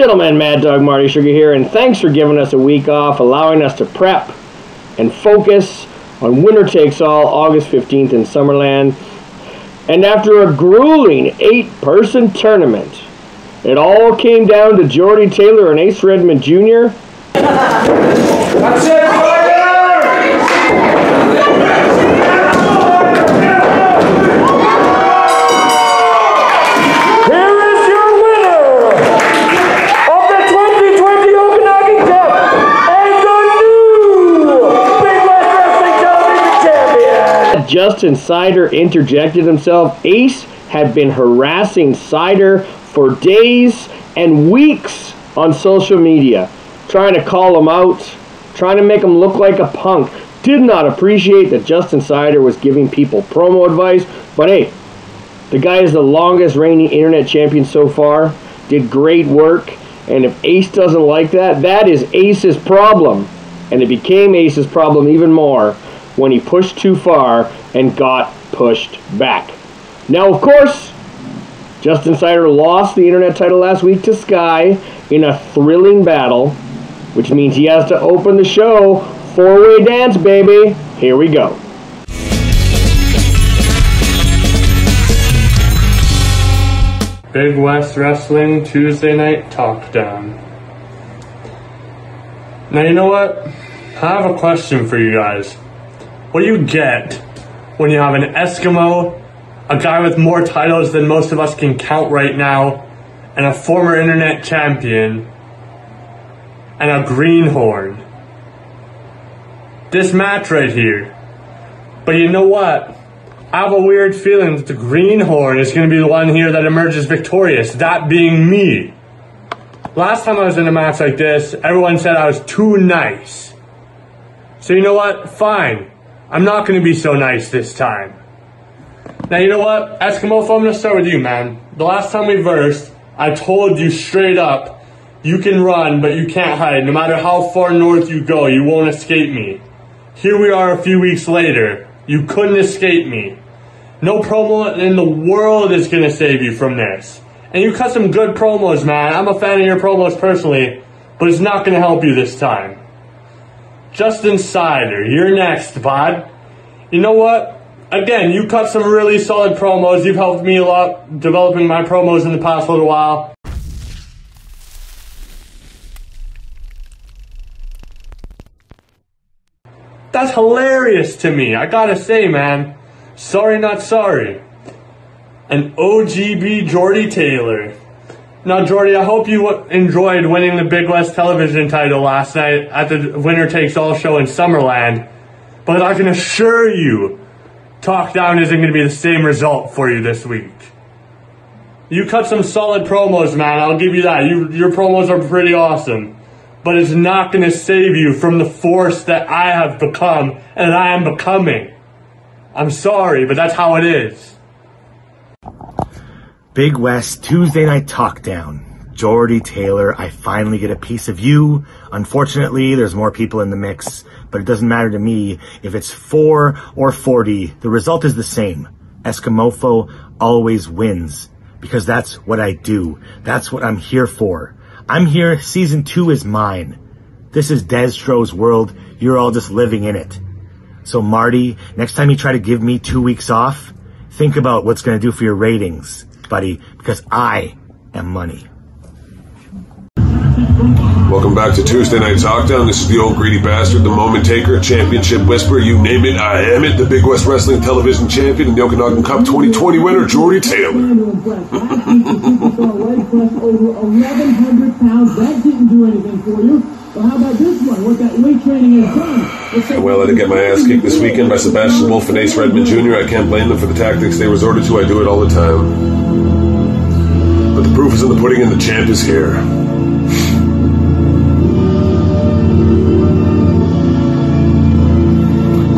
gentlemen, Mad Dog Marty Sugar here, and thanks for giving us a week off, allowing us to prep and focus on Winner Takes All August 15th in Summerland. And after a grueling 8-person tournament, it all came down to Jordie Taylor and Ace Redmond Jr. That's it, Justin Cider interjected himself. Ace had been harassing Cider for days and weeks on social media, trying to call him out, trying to make him look like a punk. Did not appreciate that Justin Cider was giving people promo advice, but hey, the guy is the longest reigning internet champion so far, did great work, and if Ace doesn't like that, that is Ace's problem. And it became Ace's problem even more when he pushed too far and got pushed back. Now, of course, Justin Cider lost the internet title last week to Skye in a thrilling battle, which means he has to open the show. Four-way dance, baby. Here we go. Big West Wrestling Tuesday Night TalkDown. Now, you know what? I have a question for you guys. What do you get when you have an Eskimo, a guy with more titles than most of us can count right now, and a former internet champion, and a greenhorn? This match right here. But you know what? I have a weird feeling that the greenhorn is going to be the one here that emerges victorious, that being me. Last time I was in a match like this, everyone said I was too nice. So you know what? Fine. I'm not going to be so nice this time. Now, you know what? Eskimofo, I'm going to start with you, man. The last time we versed, I told you straight up, you can run, but you can't hide. No matter how far north you go, you won't escape me. Here we are a few weeks later. You couldn't escape me. No promo in the world is going to save you from this. And you cut some good promos, man. I'm a fan of your promos personally, but it's not going to help you this time. Justin Cider, you're next, bud. You know what? Again, you cut some really solid promos. You've helped me a lot developing my promos in the past little while. That's hilarious to me, I gotta say, man. Sorry, not sorry. And OGB Jordie Taylor. Now, Jordie, I hope you enjoyed winning the Big West television title last night at the Winner Takes All show in Summerland. But I can assure you, TalkDown isn't going to be the same result for you this week. You cut some solid promos, man. I'll give you that. Your promos are pretty awesome. But it's not going to save you from the force that I have become and that I am becoming. I'm sorry, but that's how it is. Big West Tuesday Night TalkDown. Jordie Taylor, I finally get a piece of you. Unfortunately, there's more people in the mix, but it doesn't matter to me if it's 4 or 40. The result is the same. Eskimofo always wins because that's what I do. That's what I'm here for. I'm here. Season 2 is mine. This is Deztro's world. You're all just living in it. So Marty, next time you try to give me 2 weeks off, think about what's going to do for your ratings, buddy, because I am money. Welcome back to Tuesday Night TalkDown. This is the old greedy bastard, the moment taker, championship whisperer, you name it, I am it, the Big West Wrestling Television Champion and the Okanagan Cup 2020 winner, Jordie Taylor. Over 1,100 pounds. That didn't do anything for you. Well, how about this one? What that weight training has done? Well, I did get my ass kicked this weekend by Sebastian Wolf and Ace Redmond Jr. I can't blame them for the tactics they resorted to. I do it all the time. But the proof is in the pudding and the champ is here.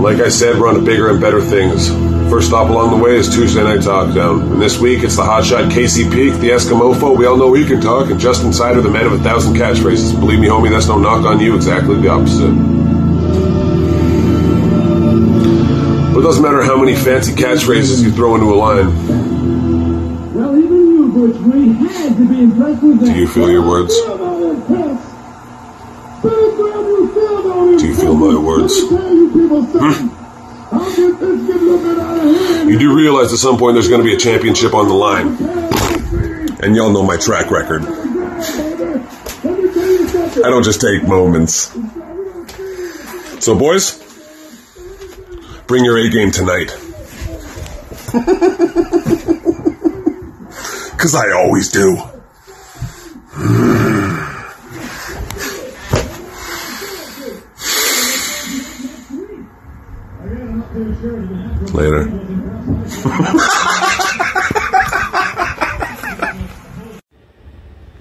Like I said, we're on to bigger and better things. First stop along the way is Tuesday Night TalkDown. And this week, it's the hotshot Peake, the Eskimofo. We all know he can talk. And Justin Cider, the man of 1,000 catchphrases. Believe me, homie, that's no knock on you. Exactly the opposite. But it doesn't matter how many fancy catchphrases you throw into a line. Well, even you, good which we had to be impressed with that. Do you feel your words? Do you feel my words? You do realize at some point there's going to be a championship on the line. And y'all know my track record. I don't just take moments. So boys, bring your A game tonight. Cause I always do. Later.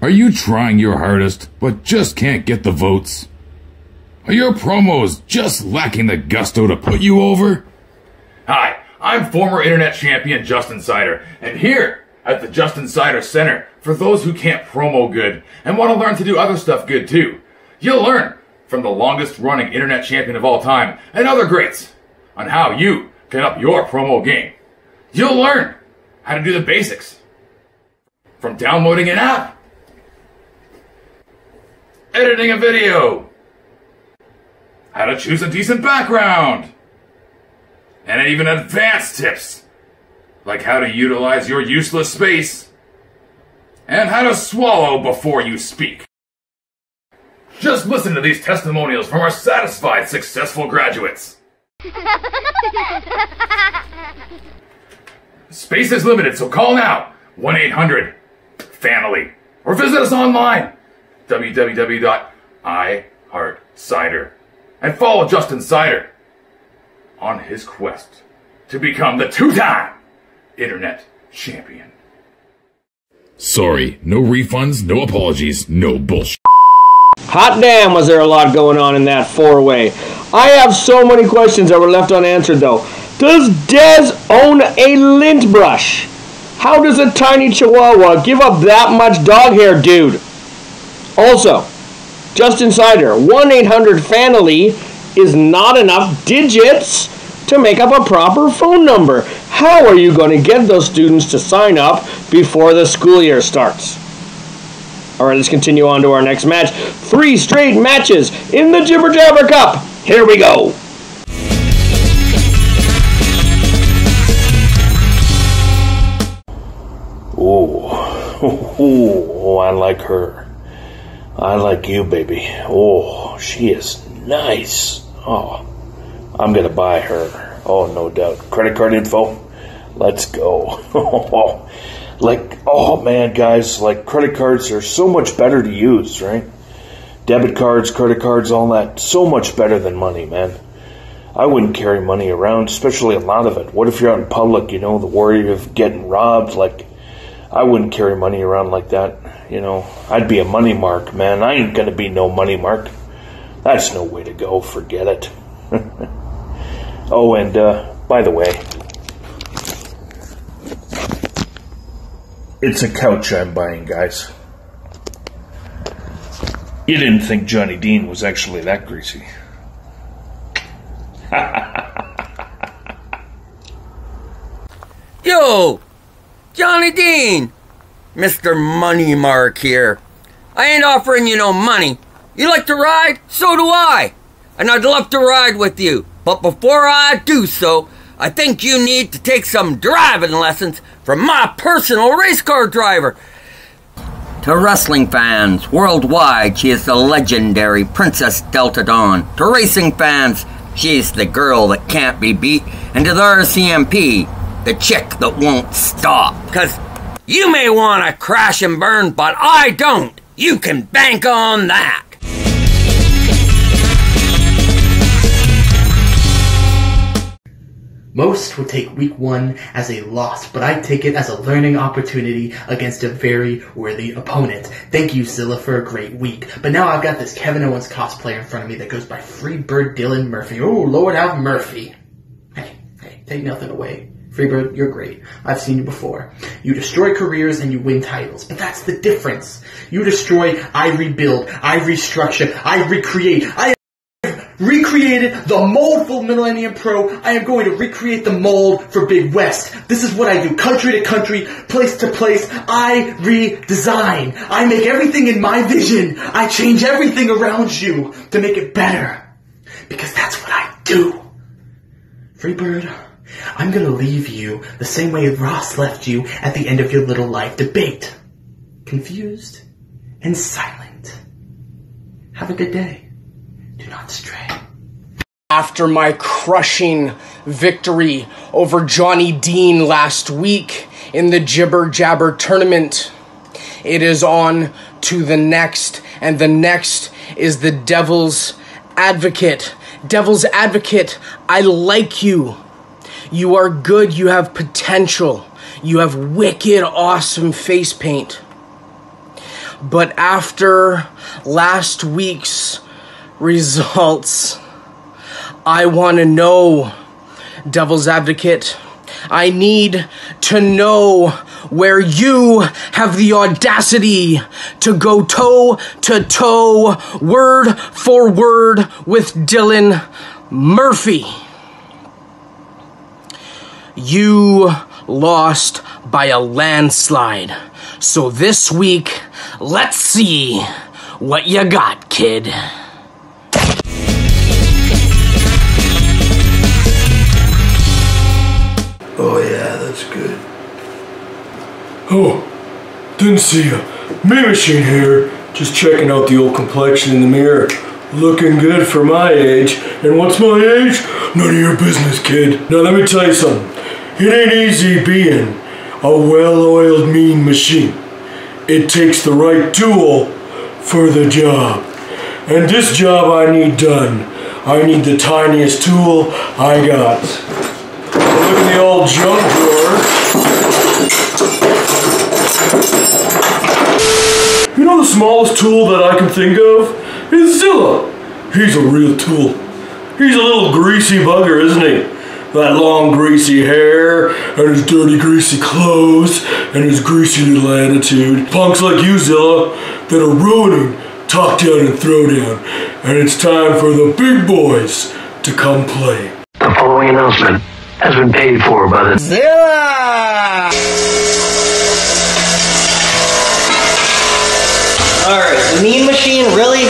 Are you trying your hardest, but just can't get the votes? Are your promos just lacking the gusto to put you over? Hi, I'm former internet champion Justin Cider, and here at the Justin Cider Center, for those who can't promo good and want to learn to do other stuff good too, you'll learn from the longest running internet champion of all time and other greats on how you can up your promo game. You'll learn how to do the basics, from downloading an app, editing a video, how to choose a decent background, and even advanced tips like how to utilize your useless space and how to swallow before you speak. Just listen to these testimonials from our satisfied, successful graduates. Space is limited, so call now, 1-800-FAMILY, or visit us online, www.iHeartCider, and follow Justin Cider on his quest to become the two-time internet champion. Sorry, no refunds, no apologies, no bullshit. Hot damn, was there a lot going on in that four-way. I have so many questions that were left unanswered, though. Does Dez own a lint brush? How does a tiny chihuahua give up that much dog hair, dude? Also, Justin Cider, 1-800-FAMILY is not enough digits to make up a proper phone number. How are you going to get those students to sign up before the school year starts? All right, let's continue on to our next match. 3 straight matches in the Jibber-Jabber Cup. Here we go. Oh, I like her. I like you, baby. Oh, she is nice. Oh, I'm going to buy her. Oh, no doubt. Credit card info? Let's go. Oh man, guys, like credit cards are so much better to use, right? Debit cards, credit cards, all that, so much better than money, man. I wouldn't carry money around, especially a lot of it. What if you're out in public, the worry of getting robbed? Like, I wouldn't carry money around like that, I'd be a money mark, man. I ain't gonna be no money mark. That's no way to go, forget it. Oh, and, by the way, it's a couch I'm buying, guys. You didn't think Johnny Dean was actually that greasy. Yo! Johnny Dean! Mr. Money Mark here. I ain't offering you no money. You like to ride? So do I. And I'd love to ride with you. But before I do so, I think you need to take some driving lessons from my personal race car driver. To wrestling fans worldwide, she is the legendary Princess Delta Dawn. To racing fans, she's the girl that can't be beat. And to the RCMP, the chick that won't stop. 'Cause you may want to crash and burn, but I don't. You can bank on that. Most would take week 1 as a loss, but I take it as a learning opportunity against a very worthy opponent. Thank you, Zilla, for a great week. But now I've got this Kevin Owens cosplayer in front of me that goes by Freebird Dylan Murphy. Oh, Lord have Murphy. Hey, take nothing away. Freebird, you're great. I've seen you before. You destroy careers and you win titles, but that's the difference. You destroy, I rebuild, I restructure, I recreate, I recreate recreated the mold for Millennium Pro. I am going to recreate the mold for Big West. This is what I do, country to country, place to place. I redesign. I make everything in my vision. I change everything around you to make it better. Because that's what I do. Freebird, I'm gonna leave you the same way Ross left you at the end of your little life debate. Confused and silent. Have a good day. Do not stray. After my crushing victory over Johnny Dean last week in the Jibber-Jabber tournament, it is on to the next, and the next is the Devil's Advocate. Devil's Advocate, I like you. You are good, you have potential. You have wicked awesome face paint. But after last week's results, I want to know, Devil's Advocate, I need to know where you have the audacity to go toe-to-toe, word for word with Dylan Murphy. You lost by a landslide. So this week, let's see what you got, kid. Oh yeah, that's good. Oh, didn't see ya. Me Machine here, just checking out the old complexion in the mirror. Looking good for my age. And what's my age? None of your business, kid. Now let me tell you something. It ain't easy being a well-oiled mean machine. It takes the right tool for the job. And this job I need done. I need the tiniest tool I got. Look in the old junk drawer. You know the smallest tool that I can think of is Zilla. He's a real tool. He's a little greasy bugger, isn't he? That long greasy hair, and his dirty greasy clothes, and his greasy little attitude. Punks like you, Zilla, that are ruining TalkDown and ThrowDown. And it's time for the big boys to come play. The following announcement has been paid for by the Zilla! Alright, the Mean Machine, really?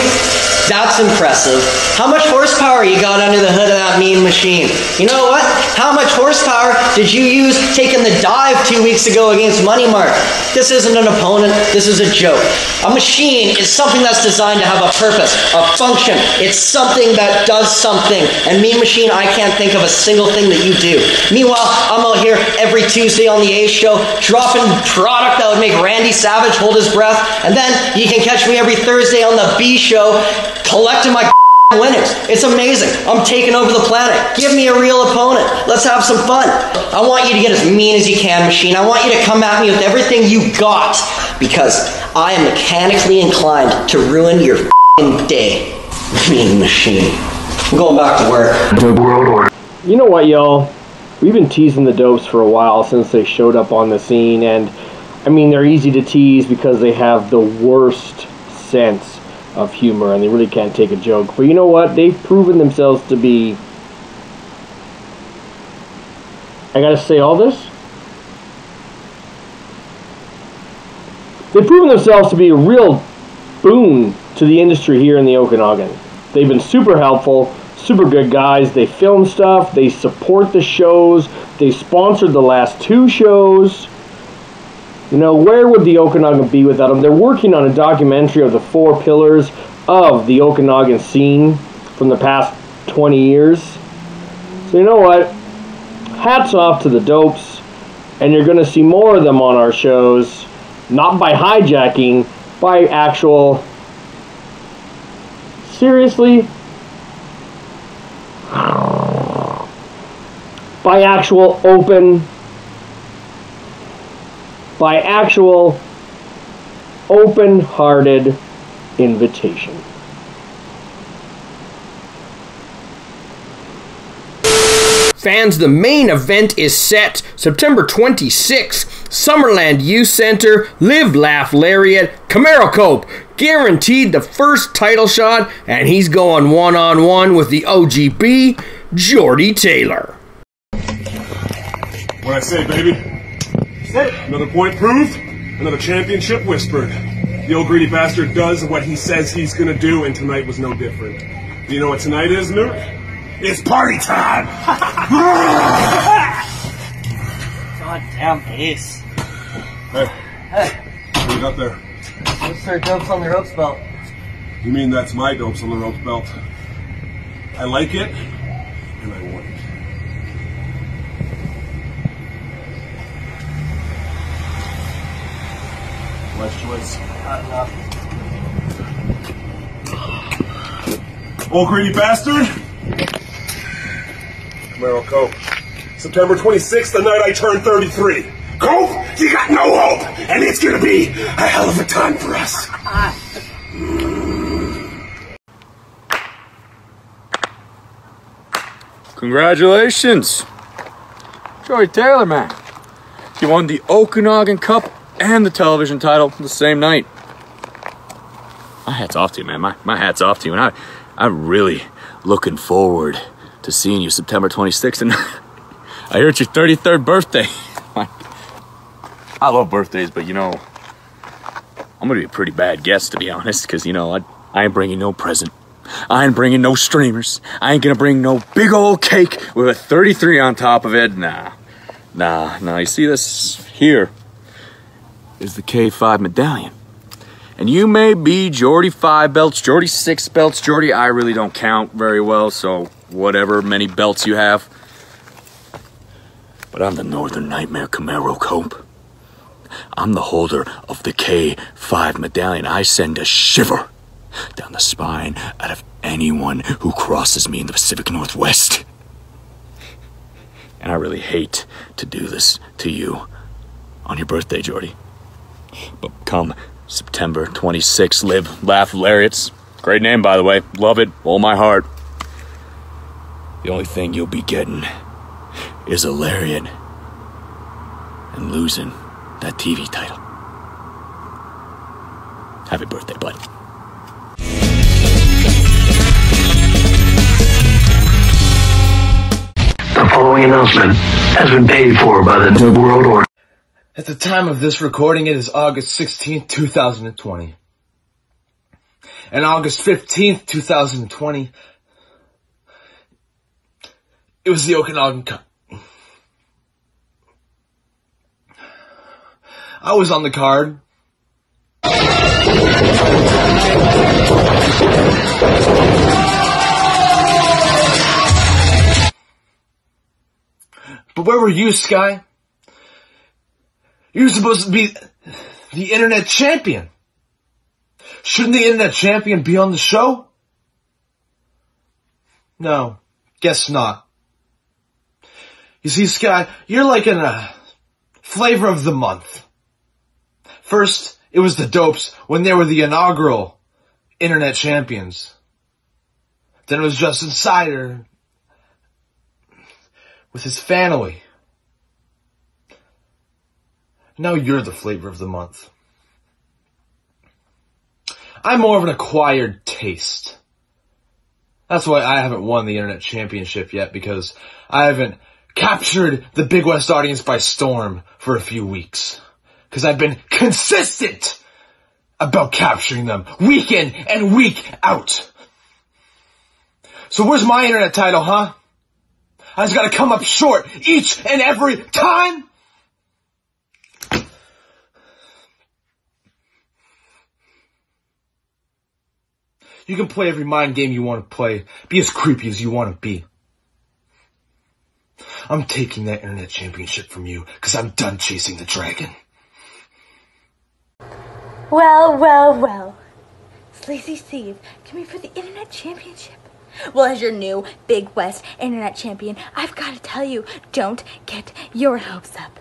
That's impressive. How much horsepower you got under the hood of that Mean Machine? You know what? How much horsepower did you use taking the dive 2 weeks ago against Money Mark? This isn't an opponent, this is a joke. A machine is something that's designed to have a purpose, a function. It's something that does something. And Mean Machine, I can't think of a single thing that you do. Meanwhile, I'm out here every Tuesday on the A show, dropping product that would make Randy Savage hold his breath. And then you can catch me every Thursday on the B show, collecting my winnings. It's amazing. I'm taking over the planet. Give me a real opponent. Let's have some fun. I want you to get as mean as you can, Machine. I want you to come at me with everything you got, because I am mechanically inclined to ruin your day. Mean Machine. I'm going back to work. World Order. You know what, y'all? We've been teasing the Dopes for a while since they showed up on the scene, and I mean, they're easy to tease because they have the worst sense of humor and they really can't take a joke. But you know what? They've proven themselves to be... I gotta say all this? They've proven themselves to be a real boon to the industry here in the Okanagan. They've been super helpful, super good guys. They film stuff, they support the shows, they sponsored the last 2 shows. You know, where would the Okanagan be without them? They're working on a documentary of the 4 pillars of the Okanagan scene from the past 20 years. So you know what? Hats off to the Dopes. And you're going to see more of them on our shows. Not by hijacking, by actual... Seriously? By actual open... By actual open-hearted invitation. Fans, the main event is set September 26th, Summerland Youth Center, Live Laugh Lariat, Camaro Cope, guaranteed the first title shot, and he's going one-on-one with the OGB, Jordie Taylor. What I say, baby? Another point proved, another championship whispered. The old greedy bastard does what he says he's gonna do, and tonight was no different. Do you know what tonight is, Nuke? It's party time! Goddamn Ace. Hey. Hey. What you got there? What's their dopes on the ropes belt? You mean that's my dopes on the ropes belt? I like it, and I want it. Last choice. Old greedy bastard! Camaro Cope. September 26th, the night I turned 33. Cope, you got no hope, and it's gonna be a hell of a time for us. Congratulations! Jordie Taylor, man. You won the Okanagan Cup and the television title the same night. My hat's off to you, man. My hat's off to you. And I'm really looking forward to seeing you September 26th. And I hear it's your 33rd birthday. I love birthdays, but you know, I'm gonna be a pretty bad guest, to be honest, because you know, I ain't bringing no present. I ain't bringing no streamers. I ain't gonna bring no big old cake with a 33 on top of it. Nah. You see, this here is the K5 medallion. And you may be Jordie 5 belts, Jordie 6 belts, Jordie, I really don't count very well, so whatever many belts you have. But I'm the Northern Nightmare Camaro Cope. I'm the holder of the K5 medallion. I send a shiver down the spine out of anyone who crosses me in the Pacific Northwest. And I really hate to do this to you on your birthday, Jordie. But come September 26th, live, laugh, lariats. Great name, by the way. Love it, all my heart. The only thing you'll be getting is a lariat and losing that TV title. Happy birthday, bud. The following announcement has been paid for by the New World Order. At the time of this recording, it is August 16th, 2020. And August 15th, 2020, it was the Okanagan Cup. I was on the card. But where were you, Skye? You're supposed to be the internet champion. Shouldn't the internet champion be on the show? No, guess not. You see, Skye, you're like in a flavor of the month. First, it was the Dopes when they were the inaugural internet champions. Then it was Justin Cider with his family. Now you're the flavor of the month. I'm more of an acquired taste. That's why I haven't won the internet championship yet, because I haven't captured the Big West audience by storm for a few weeks. Because I've been consistent about capturing them week in and week out. So where's my internet title, huh? I just gotta come up short each and every time? You can play every mind game you want to play. Be as creepy as you want to be. I'm taking that internet championship from you because I'm done chasing the dragon. Well. Sleazy Steve, come here for the internet championship. Well, as your new Big West internet champion, I've got to tell you, don't get your hopes up.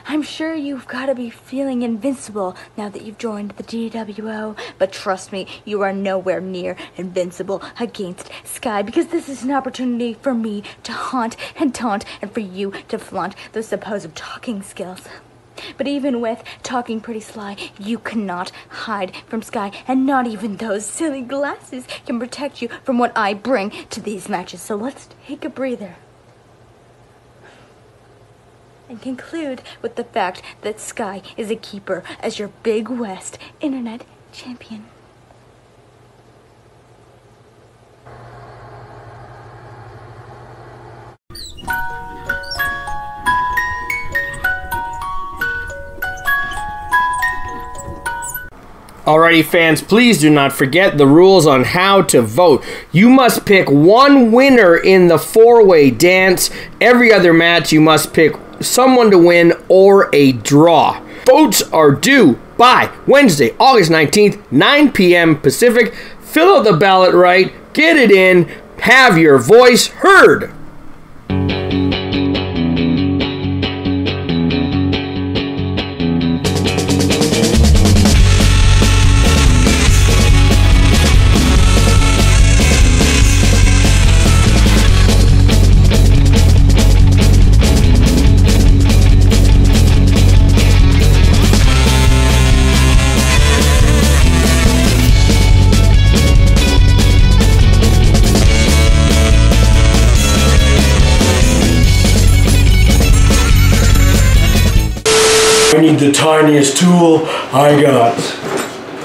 I'm sure you've got to be feeling invincible now that you've joined the GWO, but trust me, you are nowhere near invincible against Skye, because this is an opportunity for me to haunt and taunt and for you to flaunt those supposed talking skills. But even with talking pretty sly, you cannot hide from Skye, and not even those silly glasses can protect you from what I bring to these matches. So let's take a breather and conclude with the fact that Skye is a keeper as your Big West Internet Champion. Alrighty, fans, please do not forget the rules on how to vote. You must pick one winner in the four-way dance. Every other match, you must pick someone to win or a draw. Votes are due by Wednesday, August 19th, 9 p.m. Pacific. Fill out the ballot right, get it in, have your voice heard. I need the tiniest tool I got.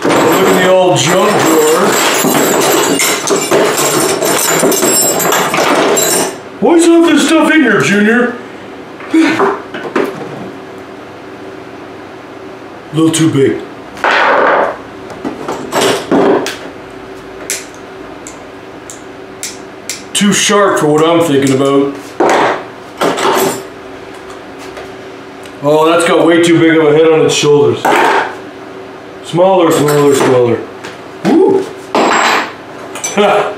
Look in the old junk drawer. Why is all this stuff in here, Junior? A little too big. Too sharp for what I'm thinking about. Oh, that's got way too big of a head on its shoulders. Smaller, smaller, smaller. Woo! Ha!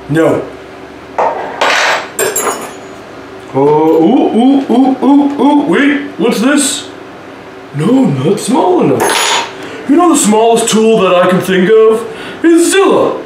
No. Oh, ooh, wait, what's this? No, not small enough. You know the smallest tool that I can think of is Zilla.